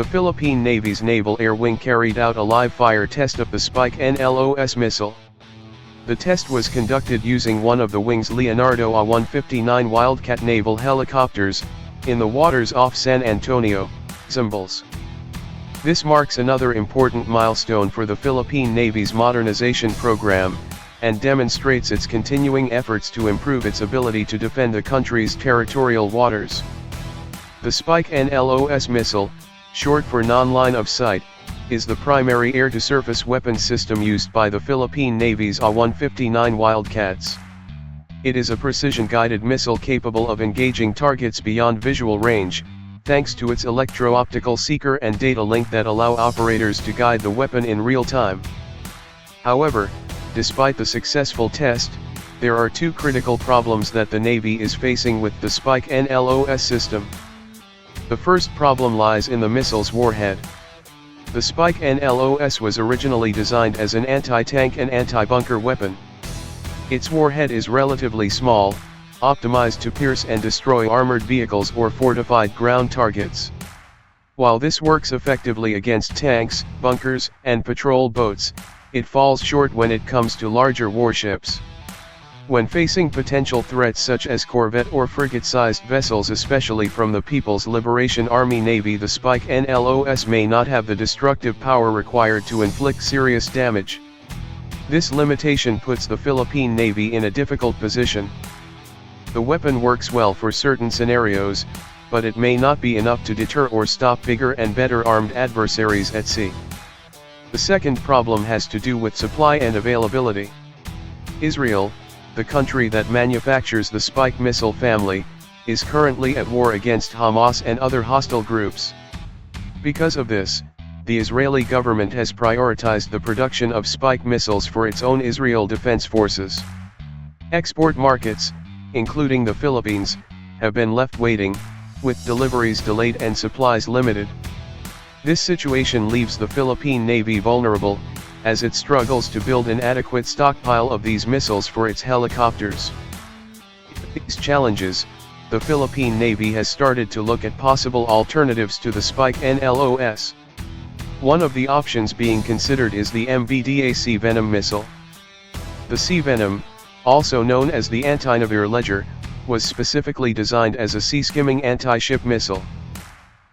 The Philippine Navy's Naval Air Wing carried out a live-fire test of the Spike NLOS missile. The test was conducted using one of the wing's Leonardo AW159 Wildcat naval helicopters, in the waters off San Antonio, Zambales. This marks another important milestone for the Philippine Navy's modernization program, and demonstrates its continuing efforts to improve its ability to defend the country's territorial waters. The Spike NLOS missile, short for non-line of sight, is the primary air-to-surface weapon system used by the Philippine Navy's AW159 Wildcats. It is a precision-guided missile capable of engaging targets beyond visual range, thanks to its electro-optical seeker and data link that allow operators to guide the weapon in real time. However, despite the successful test, there are two critical problems that the Navy is facing with the Spike NLOS system. The first problem lies in the missile's warhead. The Spike NLOS was originally designed as an anti-tank and anti-bunker weapon. Its warhead is relatively small, optimized to pierce and destroy armored vehicles or fortified ground targets. While this works effectively against tanks, bunkers, and patrol boats, it falls short when it comes to larger warships. When facing potential threats such as corvette or frigate-sized vessels, especially from the People's Liberation Army Navy, the Spike NLOS may not have the destructive power required to inflict serious damage. This limitation puts the Philippine Navy in a difficult position. The weapon works well for certain scenarios, but it may not be enough to deter or stop bigger and better armed adversaries at sea. The second problem has to do with supply and availability. Israel, the country that manufactures the Spike missile family, is currently at war against Hamas and other hostile groups. Because of this, the Israeli government has prioritized the production of Spike missiles for its own Israel Defense Forces. Export markets, including the Philippines, have been left waiting, with deliveries delayed and supplies limited. This situation leaves the Philippine Navy vulnerable, as it struggles to build an adequate stockpile of these missiles for its helicopters. With these challenges, the Philippine Navy has started to look at possible alternatives to the Spike NLOS. One of the options being considered is the MBDA Sea Venom missile. The Sea Venom, also known as the anti-Naval Ledger, was specifically designed as a sea-skimming anti-ship missile.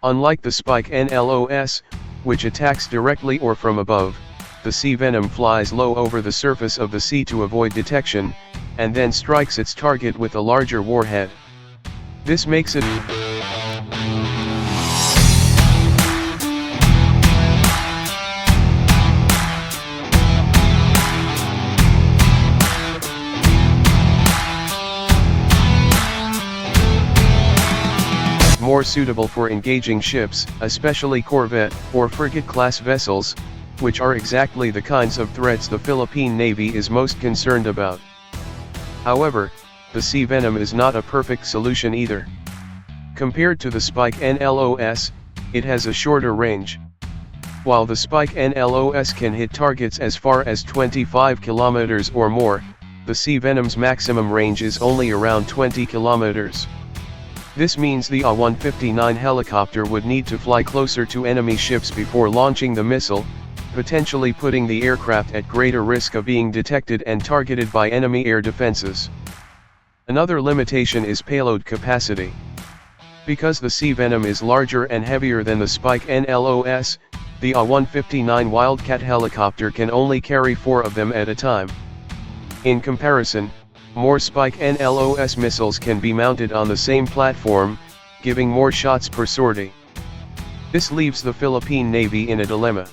Unlike the Spike NLOS, which attacks directly or from above, the Sea Venom flies low over the surface of the sea to avoid detection, and then strikes its target with a larger warhead. This makes it more suitable for engaging ships, especially corvette or frigate-class vessels, which are exactly the kinds of threats the Philippine Navy is most concerned about. However, the Sea Venom is not a perfect solution either. Compared to the Spike NLOS, it has a shorter range. While the Spike NLOS can hit targets as far as 25 kilometers or more, the Sea Venom's maximum range is only around 20 kilometers. This means the AW159 helicopter would need to fly closer to enemy ships before launching the missile, potentially putting the aircraft at greater risk of being detected and targeted by enemy air defenses. Another limitation is payload capacity. Because the Sea Venom is larger and heavier than the Spike NLOS, the AW159 Wildcat helicopter can only carry 4 of them at a time. In comparison, more Spike NLOS missiles can be mounted on the same platform, giving more shots per sortie. This leaves the Philippine Navy in a dilemma.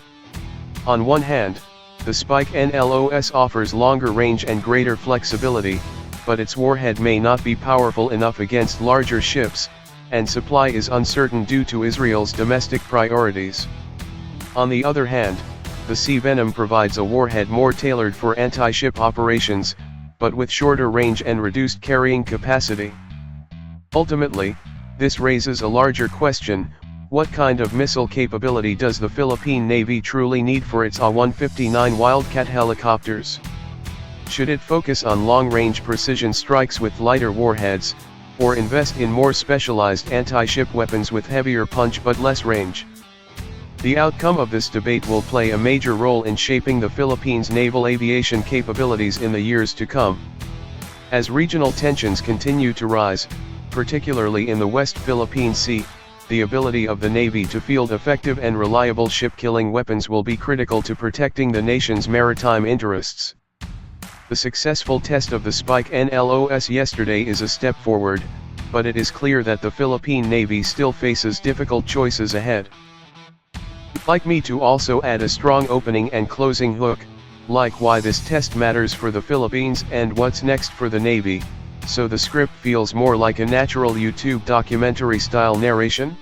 On one hand, the Spike NLOS offers longer range and greater flexibility, but its warhead may not be powerful enough against larger ships, and supply is uncertain due to Israel's domestic priorities. On the other hand, the Sea Venom provides a warhead more tailored for anti-ship operations, but with shorter range and reduced carrying capacity. Ultimately, this raises a larger question: what kind of missile capability does the Philippine Navy truly need for its AW159 Wildcat helicopters? Should it focus on long-range precision strikes with lighter warheads, or invest in more specialized anti-ship weapons with heavier punch but less range? The outcome of this debate will play a major role in shaping the Philippines' naval aviation capabilities in the years to come. As regional tensions continue to rise, particularly in the West Philippine Sea, the ability of the Navy to field effective and reliable ship-killing weapons will be critical to protecting the nation's maritime interests. The successful test of the Spike NLOS yesterday is a step forward, but it is clear that the Philippine Navy still faces difficult choices ahead. Like me to also add a strong opening and closing hook, like why this test matters for the Philippines and what's next for the Navy, so the script feels more like a natural YouTube documentary style narration?